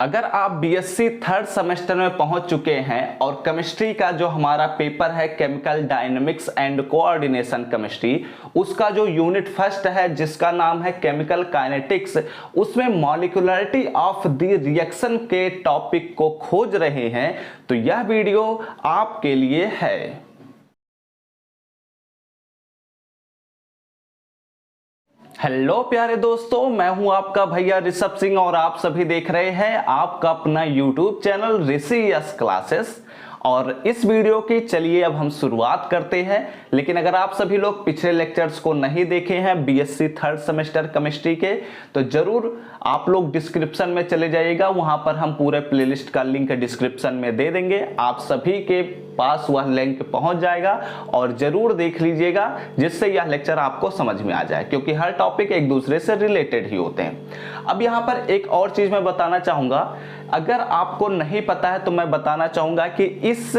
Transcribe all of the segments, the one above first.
अगर आप BSc third semester में पहुंच चुके हैं और केमिस्ट्री का जो हमारा पेपर है chemical dynamics and coordination chemistry, उसका जो यूनिट फर्स्ट है जिसका नाम है केमिकल काइनेटिक्स, उसमें मॉलिक्यूलरिटी ऑफ द रिएक्शन के टॉपिक को खोज रहे हैं तो यह वीडियो आपके लिए है। हेलो प्यारे दोस्तों, मैं हूं आपका भैया ऋषभ सिंह और आप सभी देख रहे हैं आपका अपना यूट्यूब चैनल ऋषि यस क्लासेस। और इस वीडियो की चलिए अब हम शुरुआत करते हैं। लेकिन अगर आप सभी लोग पिछले लेक्चर्स को नहीं देखे हैं बीएससी थर्ड सेमेस्टर केमिस्ट्री के, तो जरूर आप लोग डिस्क्रिप्शन में चले जाइएगा, वहां पर हम पूरे प्लेलिस्ट का लिंक डिस्क्रिप्शन में दे देंगे। आप सभी के पास वह लिंक पहुंच जाएगा और जरूर देख लीजिएगा, जिससे यह लेक्चर आपको समझ में आ जाए, क्योंकि हर टॉपिक एक दूसरे से रिलेटेड ही होते हैं। अब यहाँ पर एक और चीज मैं बताना चाहूंगा, अगर आपको नहीं पता है तो मैं बताना चाहूंगा कि इस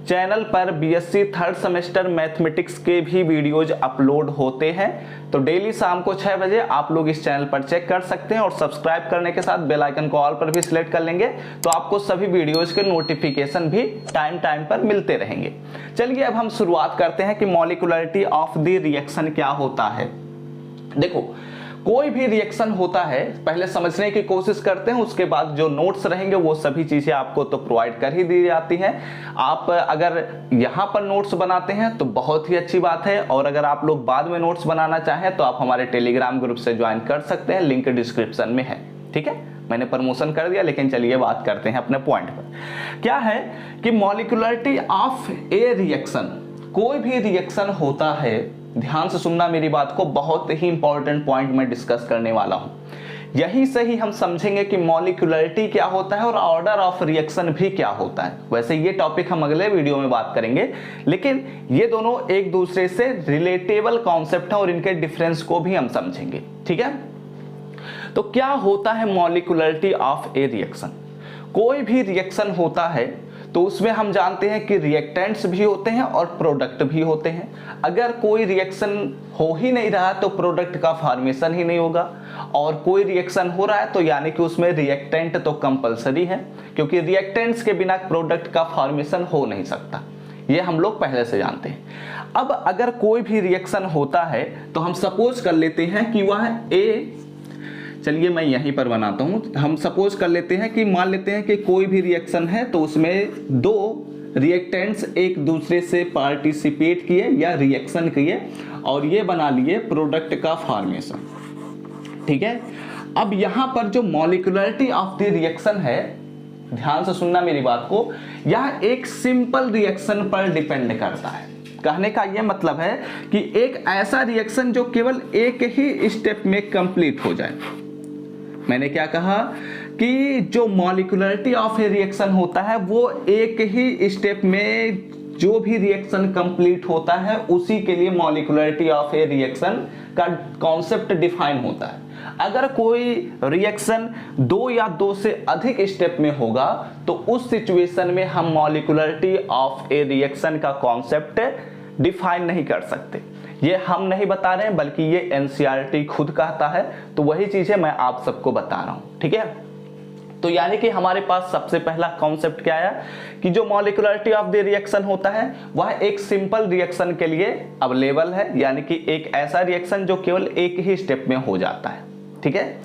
चैनल पर बीएससी थर्ड सेमेस्टर मैथमेटिक्स के भी वीडियोज अपलोड होते हैं। तो डेली शाम को 6 बजे आप लोग इस चैनल पर चेक कर सकते हैं और सब्सक्राइब करने के साथ बेल आइकन को ऑल पर भी सिलेक्ट कर लेंगे तो आपको सभी वीडियोज के नोटिफिकेशन भी टाइम टाइम पर मिलते रहेंगे। चलिए अब हम शुरुआत करते हैं कि मॉलिक्यूलरिटी ऑफ द रिएक्शन क्या होता है। देखो, कोई भी रिएक्शन होता है पहले समझने की कोशिश करते हैं, उसके बाद जो नोट्स रहेंगे वो सभी चीजें आपको तो प्रोवाइड कर ही दी जाती हैं। आप अगर यहाँ पर नोट्स बनाते हैं तो बहुत ही अच्छी बात है, और अगर आप लोग बाद में नोट्स बनाना चाहें तो आप हमारे टेलीग्राम ग्रुप से ज्वाइन कर सकते हैं, लिंक डिस्क्रिप्शन में है। ठीक है, मैंने प्रमोशन कर दिया, लेकिन चलिए बात करते हैं अपने पॉइंट पर। क्या है कि मॉलिक्यूलरिटी ऑफ ए रिएक्शन, कोई भी रिएक्शन होता है, ध्यान से सुनना मेरी बात को, बहुत ही इंपॉर्टेंट पॉइंट मैं डिस्कस करने वाला हूं। यही से ही हम समझेंगे कि मॉलिक्यूलरिटी क्या होता है और ऑर्डर ऑफ रिएक्शन भी क्या होता है। वैसे ये टॉपिक हम अगले वीडियो में बात करेंगे, लेकिन ये दोनों एक दूसरे से रिलेटेबल कॉन्सेप्ट हैं और इनके डिफरेंस को भी हम समझेंगे। ठीक है, तो क्या होता है मॉलिक्यूलरिटी ऑफ ए रिएक्शन? कोई भी रिएक्शन होता है तो उसमें हम जानते हैं कि रिएक्टेंट्स भी होते हैं और प्रोडक्ट भी होते हैं। अगर कोई रिएक्शन हो ही नहीं रहा तो प्रोडक्ट का फॉर्मेशन ही नहीं होगा, और कोई रिएक्शन हो रहा है तो यानी कि उसमें रिएक्टेंट तो कंपलसरी है, क्योंकि रिएक्टेंट्स के बिना प्रोडक्ट का फॉर्मेशन हो नहीं सकता। ये हम लोग पहले से जानते हैं। अब अगर कोई भी रिएक्शन होता है तो हम सपोज कर लेते हैं कि वह ए, चलिए मैं यहीं पर बनाता हूं, हम सपोज कर लेते हैं कि मान लेते हैं कि कोई भी रिएक्शन है तो उसमें दो रिएक्टेंट्स एक दूसरे से पार्टिसिपेट किए या रिएक्शन किए और ये बना लिए प्रोडक्ट का फॉर्मेशन। ठीक है, अब यहां पर जो मॉलिक्यूलरिटी ऑफ द रिएक्शन है, ध्यान से सुनना मेरी बात को, यह एक सिंपल रिएक्शन पर डिपेंड करता है। कहने का यह मतलब है कि एक ऐसा रिएक्शन जो केवल एक ही स्टेप में कंप्लीट हो जाए। मैंने क्या कहा कि जो मॉलिक्यूलरिटी ऑफ ए रिएक्शन होता है वो एक ही स्टेप में जो भी रिएक्शन कंप्लीट होता है उसी के लिए मॉलिक्यूलरिटी ऑफ ए रिएक्शन का कॉन्सेप्ट डिफाइन होता है। अगर कोई रिएक्शन 2 या 2 से अधिक स्टेप में होगा तो उस सिचुएशन में हम मॉलिक्यूलरिटी ऑफ ए रिएक्शन का कॉन्सेप्ट डिफाइन नहीं कर सकते। ये हम नहीं बता रहे हैं, बल्कि ये एनसीईआरटी खुद कहता है, तो वही चीजें मैं आप सबको बता रहा हूं। ठीक है, तो यानी कि हमारे पास सबसे पहला कॉन्सेप्ट क्या आया कि जो मॉलिक्यूलरिटी ऑफ द रिएक्शन होता है वह एक सिंपल रिएक्शन के लिए अवेलेबल है, यानी कि एक ऐसा रिएक्शन जो केवल एक ही स्टेप में हो जाता है। ठीक है,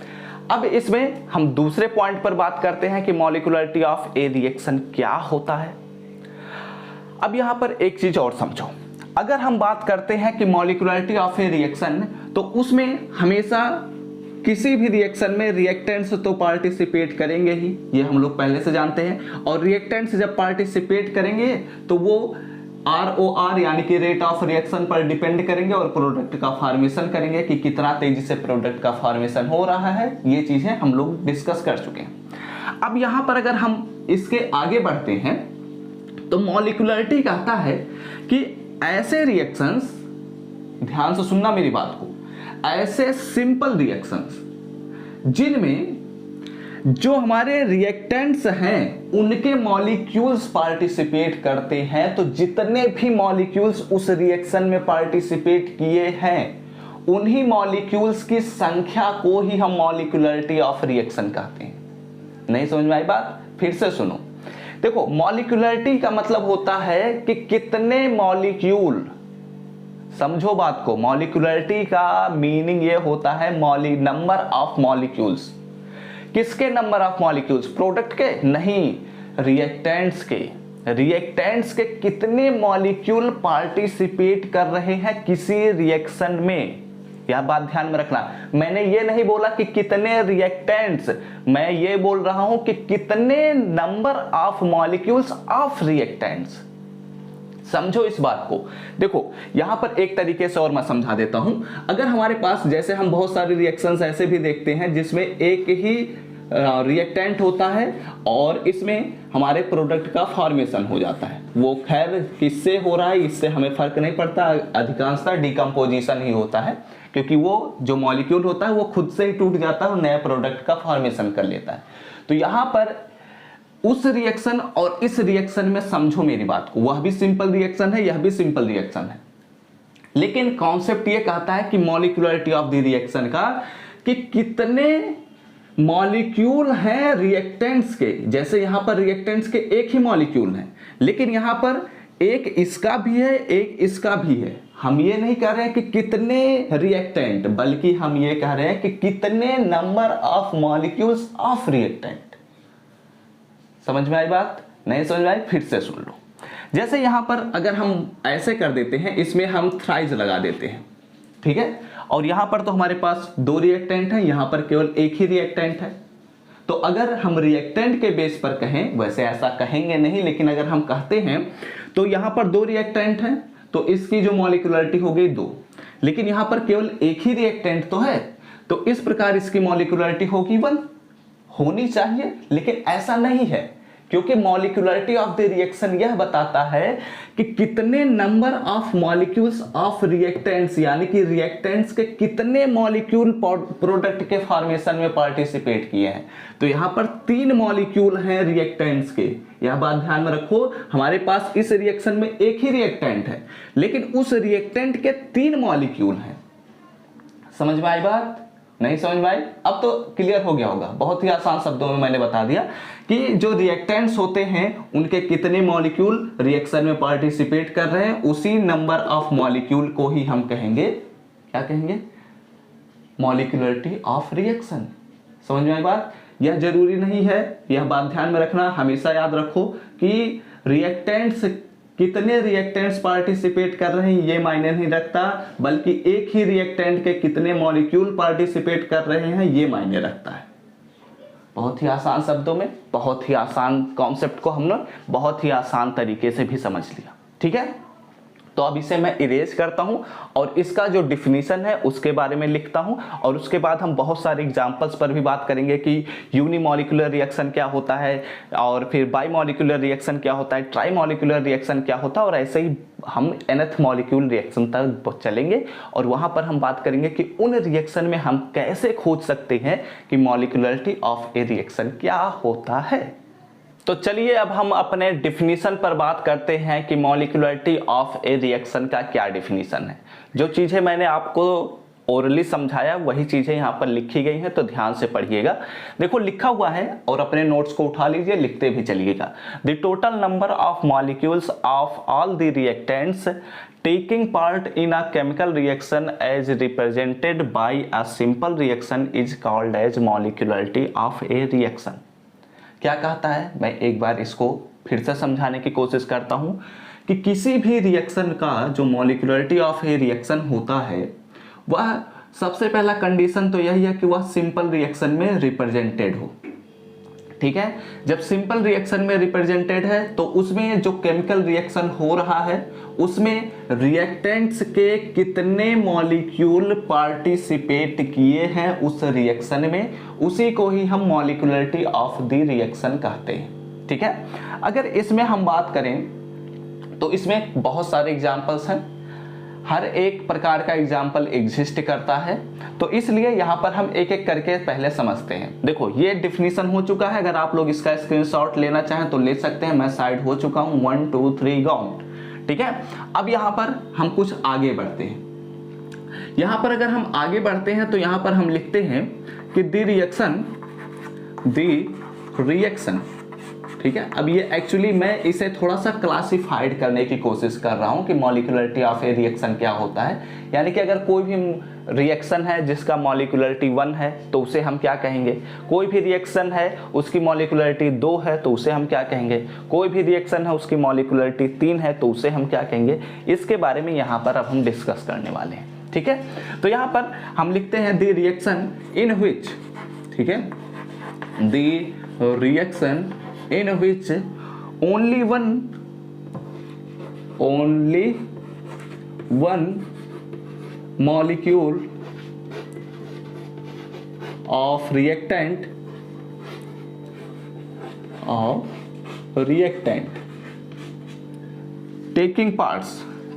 अब इसमें हम दूसरे पॉइंट पर बात करते हैं कि मॉलिक्यूलरिटी ऑफ ए रिएक्शन क्या होता है। अब यहां पर एक चीज और समझो, अगर हम बात करते हैं कि मॉलिक्यूलरिटी ऑफ ए रिएक्शन, तो उसमें हमेशा किसी भी रिएक्शन में रिएक्टेंट्स तो पार्टिसिपेट करेंगे ही, ये हम लोग पहले से जानते हैं। और रिएक्टेंट्स जब पार्टिसिपेट करेंगे तो वो ROR यानी कि रेट ऑफ रिएक्शन पर डिपेंड करेंगे और प्रोडक्ट का फॉर्मेशन करेंगे कि कितना तेजी से प्रोडक्ट का फॉर्मेशन हो रहा है। ये चीजें हम लोग डिस्कस कर चुके हैं। अब यहां पर अगर हम इसके आगे बढ़ते हैं तो मॉलिक्यूलरिटी कहता है कि ऐसे रिएक्शंस, ध्यान से सुनना मेरी बात को, ऐसे सिंपल रिएक्शंस जिनमें जो हमारे रिएक्टेंट्स हैं उनके मॉलिक्यूल्स पार्टिसिपेट करते हैं, तो जितने भी मॉलिक्यूल्स उस रिएक्शन में पार्टिसिपेट किए हैं उन्हीं मॉलिक्यूल्स की संख्या को ही हम मॉलिक्यूलरिटी ऑफ रिएक्शन कहते हैं। नहीं समझ में आई बात? फिर से सुनो। देखो, मॉलिक्यूलरिटी का मतलब होता है कि कितने मॉलिक्यूल, समझो बात को, मॉलिक्यूलरिटी का मीनिंग ये होता है नंबर ऑफ मॉलिक्यूल्स। किसके नंबर ऑफ मॉलिक्यूल्स? प्रोडक्ट के नहीं, रिएक्टेंट्स के। रिएक्टेंट्स के कितने मॉलिक्यूल पार्टिसिपेट कर रहे हैं किसी रिएक्शन में, यह बात ध्यान में रखना। मैंने ये नहीं बोला कि कितने रिएक्टेंट्स, मैं ये बोल रहा हूं कि कितने number of molecules of reactants. समझो इस बात को। देखो यहां पर एक तरीके से और मैं समझा देता हूं। अगर हमारे पास, जैसे हम बहुत सारे रिएक्शंस ऐसे भी देखते हैं जिसमें एक ही रिएक्टेंट होता है और इसमें हमारे प्रोडक्ट का फॉर्मेशन हो जाता है, वो खैर किससे हो रहा है इससे हमें फर्क नहीं पड़ता, अधिकांशतः डिकम्पोजिशन ही होता है, क्योंकि वो जो मॉलिक्यूल होता है वो खुद से ही टूट जाता है और नए प्रोडक्ट का फॉर्मेशन कर लेता है। तो यहां पर उस रिएक्शन और इस रिएक्शन में समझो मेरी बात को, वह भी सिंपल रिएक्शन है, यह भी सिंपल रिएक्शन है, लेकिन कॉन्सेप्ट ये कहता है कि मॉलिक्यूलरिटी ऑफ द रिएक्शन का, कि कितने मॉलिक्यूल हैं रिएक्टेंट्स के। जैसे यहां पर रिएक्टेंट्स के एक ही मॉलिक्यूल हैं, लेकिन यहां पर एक इसका भी है, एक इसका भी है। हम ये नहीं कह रहे हैं कि कितने रिएक्टेंट, बल्कि हम ये कह रहे हैं कि कितने number of molecules of reactant. समझ में आई बात? नहीं समझ में आई? फिर से सुन लो। जैसे यहां पर अगर हम ऐसे कर देते हैं, इसमें हम थ्राइज लगा देते हैं, ठीक है, और यहां पर तो हमारे पास दो रिएक्टेंट हैं, यहां पर केवल एक ही रिएक्टेंट है। तो अगर हम रिएक्टेंट के बेस पर कहें, वैसे ऐसा कहेंगे नहीं, लेकिन अगर हम कहते हैं तो यहां पर दो रिएक्टेंट हैं, तो इसकी जो मॉलिक्यूलरिटी हो गई 2, लेकिन यहां पर केवल एक ही रिएक्टेंट तो है, तो इस प्रकार इसकी मॉलिक्यूलरिटी होगी 1, होनी चाहिए, लेकिन ऐसा नहीं है, क्योंकि मॉलिक्यूलरिटी ऑफ द रिएक्शन यह बताता है कि कितने number of molecules of reactants, यानी कि रिएक्टेंट्स के कितने मॉलिक्यूल प्रोडक्ट के फॉर्मेशन में पार्टिसिपेट किए हैं। तो यहां पर 3 मॉलिक्यूल हैं रिएक्टेंट्स के, यह बात ध्यान में रखो। हमारे पास इस रिएक्शन में एक ही रिएक्टेंट है, लेकिन उस रिएक्टेंट के 3 मॉलिक्यूल हैं। समझ में आई बात? नहीं समझ में आई? अब तो क्लियर हो गया होगा। बहुत ही आसान शब्दों में मैंने बता दिया कि जो रिएक्टेंट्स होते हैं उनके कितने मॉलिक्यूल रिएक्शन में पार्टिसिपेट कर रहे हैं, उसी नंबर ऑफ मॉलिक्यूल को ही हम कहेंगे, क्या कहेंगे? Molecularity of reaction. समझ में आई बात? यह जरूरी नहीं है, यह बात ध्यान में रखना, हमेशा याद रखो कि रिएक्टेंट्स, कितने रिएक्टेंट्स पार्टिसिपेट कर रहे हैं ये मायने नहीं रखता, बल्कि एक ही रिएक्टेंट के कितने मॉलिक्यूल पार्टिसिपेट कर रहे हैं ये मायने रखता है। बहुत ही आसान शब्दों में, बहुत ही आसान कॉन्सेप्ट को हमने बहुत ही आसान तरीके से भी समझ लिया, ठीक है। तो अब इसे मैं इरेज करता हूं और इसका जो डिफिनीशन है उसके बारे में लिखता हूं, और उसके बाद हम बहुत सारे एग्जांपल्स पर भी बात करेंगे कि यूनिमॉलिक्यूलर रिएक्शन क्या होता है, और फिर बाईमॉलिक्यूलर रिएक्शन क्या होता है, ट्राईमॉलिक्यूलर रिएक्शन क्या होता है, और ऐसे ही हम nth मॉलिक्यूल रिएक्शन तक चलेंगे और वहां पर हम बात करेंगे कि उन रिएक्शन में हम कैसे खोज सकते हैं कि मॉलिक्यूलरिटी ऑफ ए रिएक्शन क्या होता है। तो चलिए अब हम अपने डिफिनीशन पर बात करते हैं कि मॉलिक्यूलरिटी ऑफ ए रिएक्शन का क्या डिफिनीशन है। जो चीजें मैंने आपको ओरली समझाया वही चीजें यहाँ पर लिखी गई हैं, तो ध्यान से पढ़िएगा। देखो लिखा हुआ है और अपने नोट्स को उठा लीजिए, लिखते भी चलिएगा। The total number of molecules of all the reactants taking part in a chemical reaction as represented by a simple reaction is called as molecularity of a reaction। क्या कहता है, मैं एक बार इसको फिर से समझाने की कोशिश करता हूं कि किसी भी रिएक्शन का जो मॉलिक्यूलरिटी ऑफ ए रिएक्शन होता है, वह सबसे पहला कंडीशन तो यही है कि वह सिंपल रिएक्शन में रिप्रेजेंटेड हो, ठीक है। जब सिंपल रिएक्शन में रिप्रेजेंटेड है तो उसमें जो केमिकल रिएक्शन हो रहा है उसमें रिएक्टेंट्स के कितने मॉलिक्यूल पार्टिसिपेट किए हैं उस रिएक्शन में, उसी को ही हम मॉलिक्यूलरिटी ऑफ द रिएक्शन कहते हैं, ठीक है। अगर इसमें हम बात करें तो इसमें बहुत सारे एग्जांपल्स हैं, हर एक प्रकार का एग्जाम्पल एग्जिस्ट करता है, तो इसलिए यहाँ पर हम एक एक करके पहले समझते हैं। देखो ये डिफिनीशन हो चुका है, अगर आप लोग इसका स्क्रीनशॉट लेना चाहें तो ले सकते हैं, मैं साइड हो चुका हूँ, 1 2 3 गो, ठीक है। अब यहाँ पर हम कुछ आगे बढ़ते हैं। यहाँ पर अगर हम आगे बढ़ते हैं तो यहाँ पर हम लिखते हैं कि द रिएक्शन। ठीक है, अब ये एक्चुअली मैं इसे थोड़ा सा क्लासिफाइड करने की कोशिश कर रहा हूँ कि मॉलिक्यूलरिटी ऑफ ए रिएक्शन क्या होता है। यानी कि अगर कोई भी रिएक्शन है जिसका मॉलिक्यूलरिटी 1 है तो उसे हम क्या कहेंगे, कोई भी रिएक्शन है उसकी मॉलिक्यूलरिटी 2 है तो उसे हम क्या कहेंगे, कोई भी रिएक्शन है उसकी मॉलिक्यूलरिटी 3 है तो उसे हम क्या कहेंगे। इसके बारे में यहाँ पर अब हम डिस्कस करने वाले हैं। ठीक है, तो यहाँ पर हम लिखते हैं द रिएक्शन इन विच, ठीक है, the reaction in which only one molecule of reactant taking parts,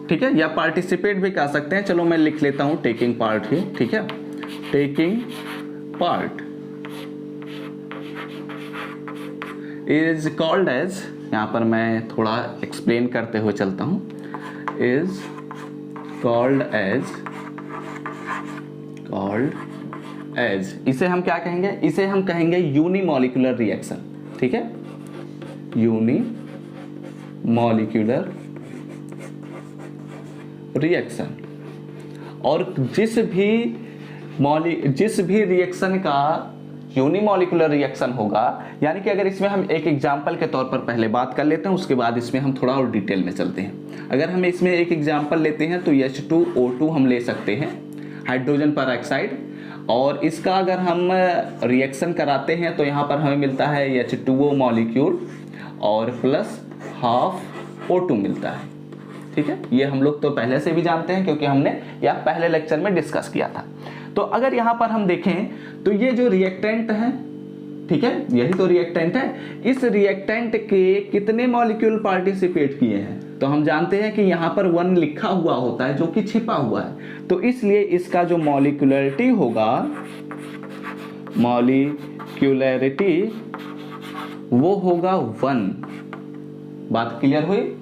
ठीक है, या पार्टिसिपेट भी कह सकते हैं। चलो मैं लिख लेता हूं टेकिंग पार्ट ही, ठीक है, taking part is called as, यहाँ पर मैं थोड़ा एक्सप्लेन करते हुए चलता हूँ, इज कॉल्ड एज, इसे हम क्या कहेंगे, इसे हम कहेंगे यूनिमॉलिक्यूलर रिएक्शन। ठीक है, यूनिमॉलिक्यूलर रिएक्शन। और जिस भी रिएक्शन का यूनिमॉलिक्यूलर रिएक्शन होगा, यानी कि अगर इसमें हम एक एग्जांपल के तौर पर पहले बात कर लेते हैं, उसके बाद इसमें हम थोड़ा और डिटेल में चलते हैं। अगर हम इसमें एक एग्जांपल लेते हैं तो H2O2 हम ले सकते हैं, हाइड्रोजन पर ऑक्साइड, और इसका अगर हम रिएक्शन कराते हैं तो यहाँ पर हमें मिलता है H2O मॉलिक्यूल और प्लस हाफ O2 मिलता है। ठीक है, ये हम लोग तो पहले से भी जानते हैं क्योंकि हमने यह पहले लेक्चर में डिस्कस किया था। तो अगर यहाँ पर हम देखें तो ये जो रिएक्टेंट है, ठीक है, यही तो रिएक्टेंट है, इस रिएक्टेंट के कितने मॉलिक्यूल पार्टिसिपेट किए हैं, तो हम जानते हैं कि यहाँ पर 1 लिखा हुआ होता है जो कि छिपा हुआ है, तो इसलिए इसका जो मॉलिक्यूलरिटी होगा, मॉलिक्यूलरिटी वो होगा 1। बात क्लियर हुई?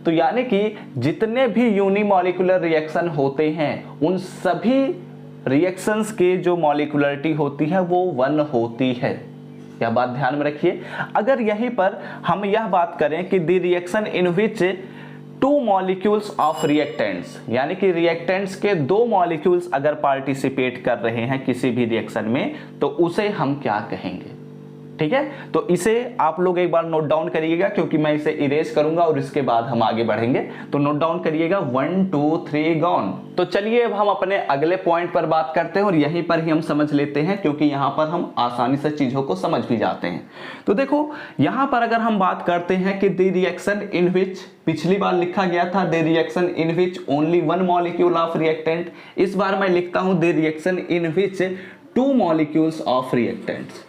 तो यानी कि जितने भी यूनिमॉलिक्यूलर रिएक्शन होते हैं उन सभी रिएक्शंस के जो मॉलिक्यूलरिटी होती है वो 1 होती है। यह बात ध्यान में रखिए। अगर यहीं पर हम यह बात करें कि the reaction in which 2 molecules of reactants, यानी कि रिएक्टेंट्स के 2 मॉलिक्यूल्स अगर पार्टिसिपेट कर रहे हैं किसी भी रिएक्शन में, तो उसे हम क्या कहेंगे। ठीक है, तो इसे आप लोग एक बार नोट डाउन करिएगा क्योंकि मैं इसे इरेज करूंगा और इसके बाद हम आगे बढ़ेंगे। तो नोट डाउन करिएगा 1 2 3 गॉन। तो चलिए अब हम अपने अगले पॉइंट पर बात करते हैं और यहीं पर ही हम समझ लेते हैं क्योंकि यहां पर हम आसानी से चीजों को समझ भी जाते हैं। तो देखो यहां पर अगर हम बात करते हैं कि द रिएक्शन इन विच, पिछली बार लिखा गया था the reaction in which only 1 molecule of reactant, इस बार मैं लिखता हूं the reaction in which 2 molecules of reactants,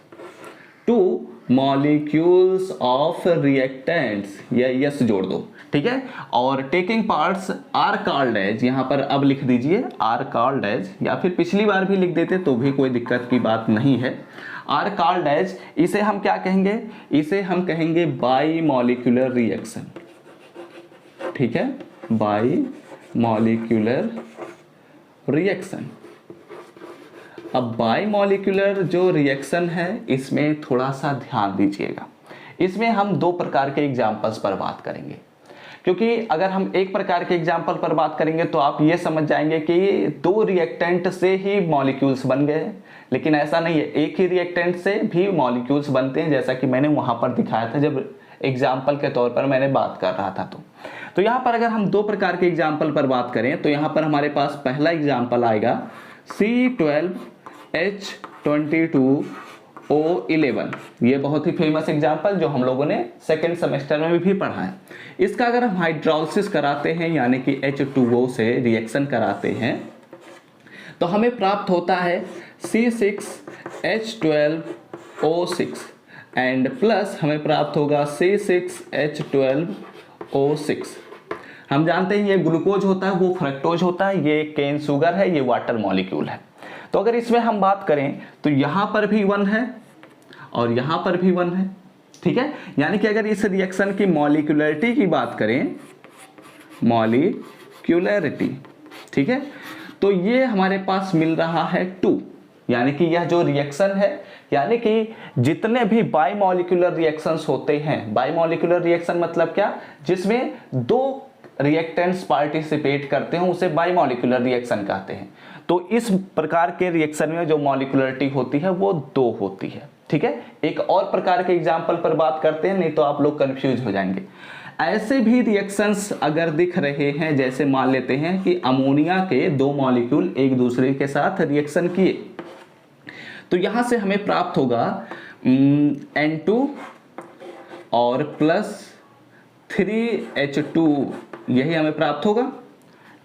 2 molecules of reactants, या यस जोड़ दो। ठीक है, और taking parts are called as, यहां पर अब लिख दीजिए आर कॉल्ड एज, या फिर पिछली बार भी लिख देते तो भी कोई दिक्कत की बात नहीं है। आर कॉल्ड एज, इसे हम क्या कहेंगे, इसे हम कहेंगे बाई मॉलिक्यूलर रिएक्शन। ठीक है, बाई मॉलिक्यूलर रिएक्शन। अब बाइमॉलिक्यूलर जो रिएक्शन है इसमें थोड़ा सा ध्यान दीजिएगा। इसमें हम 2 प्रकार के एग्जाम्पल्स पर बात करेंगे, क्योंकि अगर हम एक प्रकार के एग्जाम्पल पर बात करेंगे तो आप ये समझ जाएंगे कि 2 रिएक्टेंट से ही मॉलिक्यूल्स बन गए, लेकिन ऐसा नहीं है, एक ही रिएक्टेंट से भी मॉलिक्यूल्स बनते हैं, जैसा कि मैंने वहां पर दिखाया था जब एग्जाम्पल के तौर पर मैंने बात कर रहा था। तो यहाँ पर अगर हम 2 प्रकार के एग्जाम्पल पर बात करें तो यहाँ पर हमारे पास पहला एग्जाम्पल आएगा C12H22O11। ये बहुत ही फेमस एग्जाम्पल जो हम लोगों ने सेकेंड सेमेस्टर में भी पढ़ा है। इसका अगर हम हाइड्रोलिसिस कराते हैं यानी कि H2O से रिएक्शन कराते हैं तो हमें प्राप्त होता है C6H12O6 एंड प्लस हमें प्राप्त होगा C6H12O6। हम जानते हैं ये ग्लूकोज होता है, वो फ्रक्टोज होता है, ये केन शुगर है, ये वाटर मॉलिक्यूल है। तो अगर इसमें हम बात करें तो यहां पर भी 1 है और यहां पर भी 1 है। ठीक है, यानी कि अगर इस रिएक्शन की मॉलिक्यूलरिटी की बात करें, मॉलिक्यूलरिटी, ठीक है, तो ये हमारे पास मिल रहा है 2। यानी कि यह जो रिएक्शन है, यानी कि जितने भी बाइमॉलिक्यूलर रिएक्शंस होते हैं, बाइमॉलिक्यूलर रिएक्शन मतलब क्या, जिसमें दो रिएक्टेंट्स पार्टिसिपेट करते हैं उसे बाइमॉलिक्यूलर रिएक्शन कहते हैं। तो इस प्रकार के रिएक्शन में जो मॉलिक्यूलरिटी होती है वो 2 होती है। ठीक है, एक और प्रकार के एग्जाम्पल पर बात करते हैं, नहीं तो आप लोग कंफ्यूज हो जाएंगे। ऐसे भी रिएक्शंस अगर दिख रहे हैं, जैसे मान लेते हैं कि अमोनिया के 2 मॉलिक्यूल एक दूसरे के साथ रिएक्शन किए, तो यहां से हमें प्राप्त होगा N2 और प्लस 3H2, यही हमें प्राप्त होगा।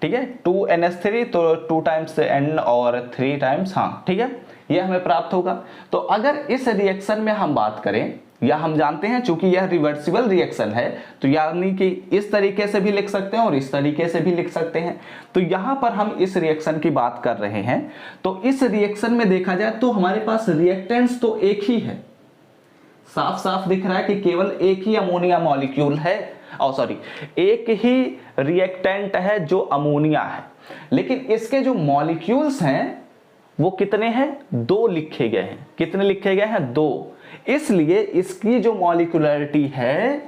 ठीक है, 2NH3 तो 2 टाइम्स N और 3 टाइम्स, हाँ ठीक है, ये हमें प्राप्त होगा। तो अगर इस रिएक्शन में हम बात करें, या हम जानते हैं चूंकि यह रिवर्सिबल रिएक्शन है, तो यानी कि इस तरीके से भी लिख सकते हैं और इस तरीके से भी लिख सकते हैं। तो यहां पर हम इस रिएक्शन की बात कर रहे हैं, तो इस रिएक्शन में देखा जाए तो हमारे पास रिएक्टेंट्स तो एक ही है, साफ साफ दिख रहा है कि केवल एक ही अमोनिया मॉलिक्यूल है, एक ही रिएक्टेंट है जो अमोनिया है, लेकिन इसके जो मॉलिक्यूल्स हैं वो कितने हैं, 2 लिखे गए हैं। कितने लिखे गए हैं, 2। इसलिए इसकी जो मॉलिक्यूलरिटी है,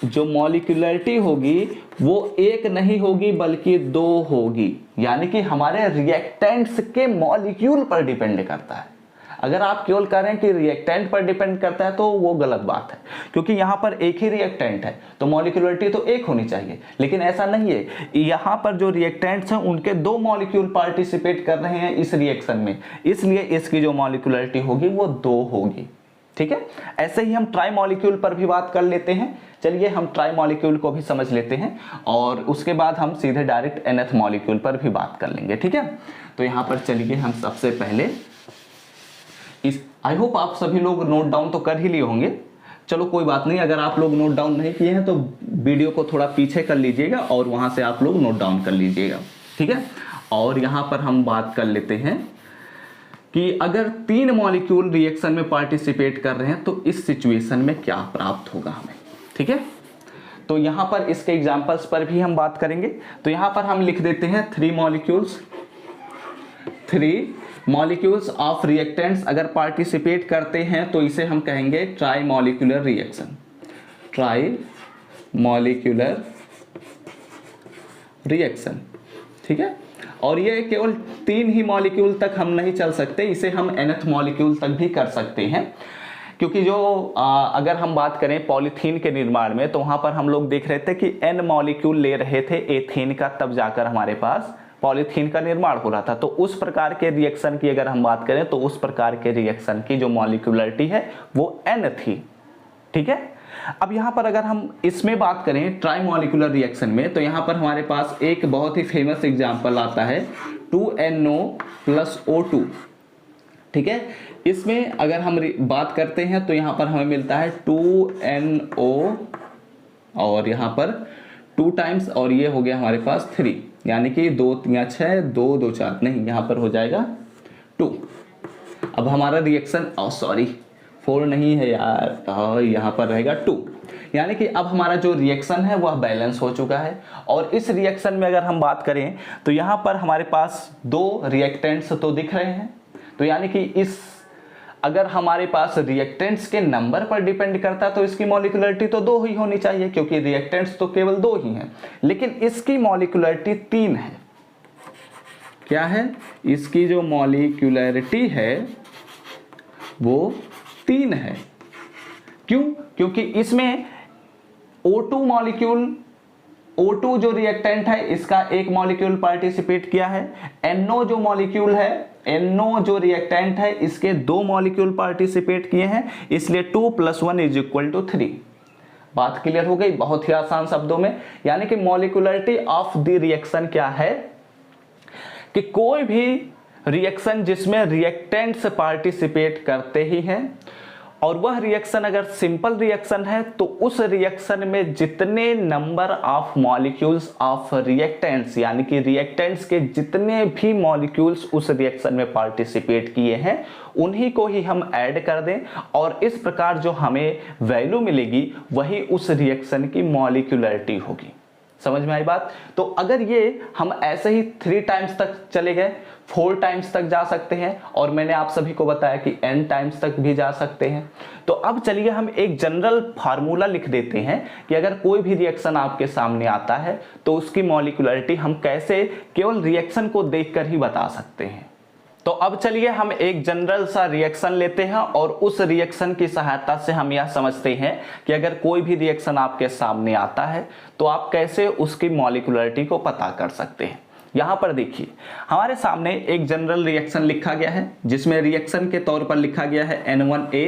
जो मॉलिक्यूलरिटी होगी वो 1 नहीं होगी बल्कि 2 होगी, यानी कि हमारे रिएक्टेंट्स के मॉलिक्यूल पर डिपेंड करता है। अगर आप केवल कह रहे हैं कि रिएक्टेंट पर डिपेंड करता है तो वो गलत बात है, क्योंकि यहां पर एक ही रिएक्टेंट है तो मॉलिक्यूलरिटी तो 1 होनी चाहिए, लेकिन ऐसा नहीं है। यहां पर जो रिएक्टेंट्स हैं उनके 2 मॉलिक्यूल पार्टिसिपेट कर रहे हैं इस रिएक्शन में, इसलिए इसकी जो मॉलिक्यूलरिटी होगी वो 2 होगी। ठीक है, ऐसे ही हम ट्राई मॉलिक्यूल पर भी बात कर लेते हैं। चलिए हम ट्राई मॉलिक्यूल को भी समझ लेते हैं और उसके बाद हम सीधे डायरेक्ट nth मॉलिक्यूल पर भी बात कर लेंगे। ठीक है, तो यहां पर चलिए हम सबसे पहले आई होप आप सभी लोग नोट डाउन तो कर ही लिए होंगे। चलो कोई बात नहीं, अगर आप लोग नोट डाउन नहीं किए हैं तो वीडियो को थोड़ा पीछे कर लीजिएगा और वहां से आप लोग नोट डाउन कर लीजिएगा। ठीक है, और यहां पर हम बात कर लेते हैं कि अगर 3 मॉलिक्यूल रिएक्शन में पार्टिसिपेट कर रहे हैं तो इस सिचुएशन में क्या प्राप्त होगा हमें। ठीक है, तो यहां पर इसके एग्जांपल्स पर भी हम बात करेंगे। तो यहां पर हम लिख देते हैं 3 मॉलिक्यूल्स ऑफ रिएक्टेंट्स अगर पार्टिसिपेट करते हैं तो इसे हम कहेंगे ट्राई मॉलिक्यूलर रिएक्शन। ठीक है, और ये केवल 3 ही मॉलिक्यूल तक हम नहीं चल सकते, इसे हम nth मॉलिक्यूल तक भी कर सकते हैं, क्योंकि जो अगर हम बात करें पॉलीथीन के निर्माण में तो वहां पर हम लोग देख रहे थे कि n मॉलिक्यूल ले रहे थे एथेन का, तब जाकर हमारे पास पॉलीथीन का निर्माण हो रहा था। तो उस प्रकार के रिएक्शन की अगर हम बात करें तो उस प्रकार के रिएक्शन की जो मॉलिक्यूलरिटी है वो n थी। ठीक है, अब यहां पर अगर हम इसमें बात करें ट्राई मॉलिक्यूलर रिएक्शन में, तो यहां पर हमारे पास एक बहुत ही फेमस एग्जांपल आता है 2NO + O2। ठीक है, इसमें अगर हम बात करते हैं तो यहां पर हमें मिलता है 2NO और यहां पर 2 टाइम्स और ये हो गया हमारे पास 3, यानी कि 2 3 6 2 2 4 नहीं, यहां पर हो जाएगा 2। अब हमारा रिएक्शन 4 नहीं है यार, यहां पर रहेगा 2, यानी कि अब हमारा जो रिएक्शन है वह बैलेंस हो चुका है। और इस रिएक्शन में अगर हम बात करें तो यहां पर हमारे पास 2 रिएक्टेंट्स तो दिख रहे हैं, तो यानी कि इस अगर हमारे पास रिएक्टेंट्स के नंबर पर डिपेंड करता तो इसकी मॉलिक्यूलरिटी तो 2 ही होनी चाहिए, क्योंकि रिएक्टेंट्स तो केवल 2 ही हैं, लेकिन इसकी मॉलिक्यूलरिटी 3 है। क्या है, इसकी जो मॉलिक्यूलरिटी है वो 3 है। क्यों, क्योंकि इसमें O2 जो रिएक्टेंट है इसका 1 मॉलिक्यूल पार्टिसिपेट किया है, NO जो मॉलिक्यूल है, NO जो रिएक्टेंट है इसके 2 मॉलिक्यूल पार्टिसिपेट किए हैं, इसलिए 2 + 1 = 3। बात क्लियर हो गई बहुत ही आसान शब्दों में। यानी कि मॉलिक्यूलरिटी ऑफ द रिएक्शन क्या है कि कोई भी रिएक्शन जिसमें रिएक्टेंट्स पार्टिसिपेट करते ही हैं और वह रिएक्शन अगर सिंपल रिएक्शन है तो उस रिएक्शन में जितने number of molecules of reactants, यानी कि रिएक्टेंट्स के जितने भी मॉलिक्यूल्स उस रिएक्शन में पार्टिसिपेट किए हैं उन्हीं को ही हम ऐड कर दें और इस प्रकार जो हमें वैल्यू मिलेगी वही उस रिएक्शन की मॉलिक्यूलरिटी होगी। समझ में आई बात। तो अगर ये हम ऐसे ही 3 टाइम्स तक चले गए, 4 टाइम्स तक जा सकते हैं, और मैंने आप सभी को बताया कि n टाइम्स तक भी जा सकते हैं। तो अब चलिए हम एक जनरल फार्मूला लिख देते हैं कि अगर कोई भी रिएक्शन आपके सामने आता है तो उसकी मॉलिक्यूलरिटी हम कैसे केवल रिएक्शन को देखकर ही बता सकते हैं। तो अब चलिए हम एक जनरल सा रिएक्शन लेते हैं और उस रिएक्शन की सहायता से हम यह समझते हैं कि अगर कोई भी रिएक्शन आपके सामने आता है तो आप कैसे उसकी मॉलिक्यूलरिटी को पता कर सकते हैं। यहां पर देखिए हमारे सामने एक जनरल रिएक्शन लिखा गया है, जिसमें रिएक्शन के तौर पर लिखा गया है N1A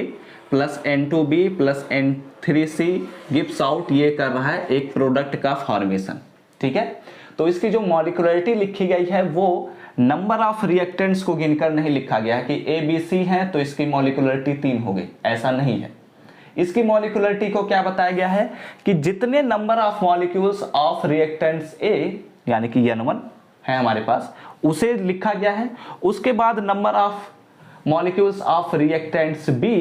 plus N2B plus N3C gives out, ये कर रहा है एक प्रोडक्ट का फॉर्मेशन। ठीक है, तो इसकी जो मॉलिक्यूलरिटी लिखी गई है वो नंबर ऑफ रिएक्टेंट्स को गिनकर नहीं लिखा गया है कि ABC है तो इसकी मॉलिक्यूलरिटी 3 हो गई, ऐसा नहीं है। इसकी मॉलिक्यूलरिटी को क्या बताया गया है कि जितने number of molecules of reactants A यानी कि N1 है हमारे पास, उसे लिखा गया है। उसके बाद number of molecules of reactants B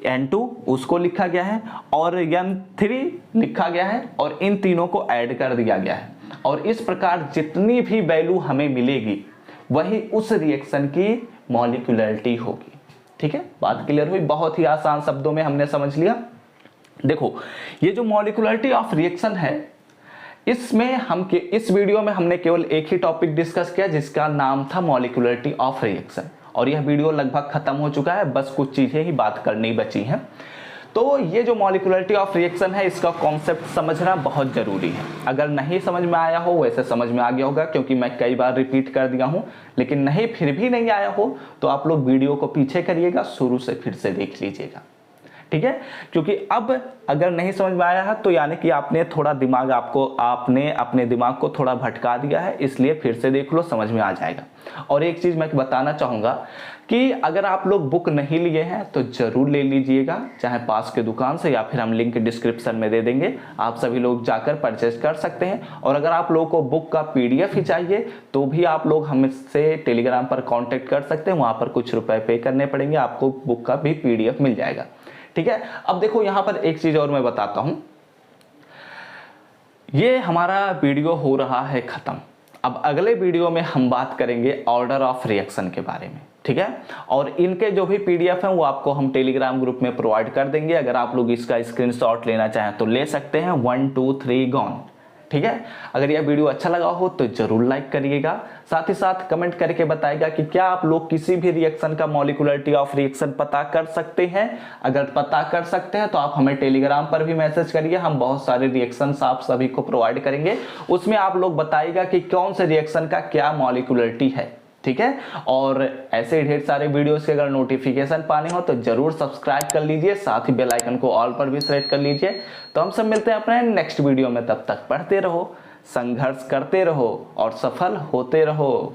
N2 उसको लिखा गया है, और N3 लिखा गया है, और इन तीनों को ऐड कर दिया गया है। और इस प्रकार जितनी भी वैल्यू हमें मिलेगी वही उस रिएक्शन की मॉलिक्यूलरिटी होगी। ठीक है, बात क्लियर हुई, बहुत ही आसान शब्दों में हमने समझ लिया। देखो ये जो मॉलिक्यूलरिटी ऑफ रिएक्शन है, इसमें इस वीडियो में हमने केवल एक ही टॉपिक डिस्कस किया जिसका नाम था मॉलिक्यूलरिटी ऑफ रिएक्शन, और यह वीडियो लगभग खत्म हो चुका है, बस कुछ चीजें ही बात करनी बची हैं। तो ये जो मॉलिक्यूलरिटी ऑफ रिएक्शन है, इसका कॉन्सेप्ट समझना बहुत जरूरी है। अगर नहीं समझ में आया हो, वैसे समझ में आ गया होगा क्योंकि मैं कई बार रिपीट कर दिया हूं, लेकिन नहीं फिर भी नहीं आया हो तो आप लोग वीडियो को पीछे करिएगा, शुरू से फिर से देख लीजिएगा। ठीक है, क्योंकि अब अगर नहीं समझ में आया है तो यानी कि आपने अपने दिमाग को थोड़ा भटका दिया है, इसलिए फिर से देख लो, समझ में आ जाएगा। और एक चीज मैं बताना चाहूंगा कि अगर आप लोग बुक नहीं लिए हैं तो जरूर ले लीजिएगा, चाहे पास के दुकान से या फिर हम लिंक डिस्क्रिप्शन में दे देंगे, आप सभी लोग जाकर परचेज कर सकते हैं। और अगर आप लोगों को बुक का PDF ही चाहिए तो भी आप लोग हमसे टेलीग्राम पर कांटेक्ट कर सकते हैं, वहां पर कुछ रुपए पे करने पड़ेंगे, आपको बुक का भी PDF मिल जाएगा। ठीक है, अब देखो यहां पर एक चीज और मैं बताता हूं, ये हमारा वीडियो हो रहा है खत्म। अब अगले वीडियो में हम बात करेंगे ऑर्डर ऑफ रिएक्शन के बारे में। ठीक है, और इनके जो भी PDF हैं वो आपको हम टेलीग्राम ग्रुप में प्रोवाइड कर देंगे, अगर आप लोग इसका स्क्रीनशॉट लेना चाहें तो ले सकते हैं। 1 2 3 गॉन। ठीक है, अगर यह वीडियो अच्छा लगा हो तो जरूर लाइक करिएगा, साथ ही साथ कमेंट करके बताइएगा कि क्या आप लोग किसी भी रिएक्शन का मॉलिक्यूलरिटी ऑफ रिएक्शन पता कर सकते हैं। अगर पता कर सकते हैं तो आप हमें टेलीग्राम पर भी मैसेज करिए, हम बहुत सारे रिएक्शंस आप सभी को प्रोवाइड करेंगे, उसमें आप लोग बताइएगा कि कौन से रिएक्शन का क्या मॉलिक्यूलरिटी है। ठीक है, और ऐसे ढेर सारे वीडियोस के अगर नोटिफिकेशन पाने हो तो जरूर सब्सक्राइब कर लीजिए, साथ ही बेल आइकन को ऑल पर भी सेलेक्ट कर लीजिए। तो हम सब मिलते हैं अपने नेक्स्ट वीडियो में, तब तक पढ़ते रहो, संघर्ष करते रहो और सफल होते रहो।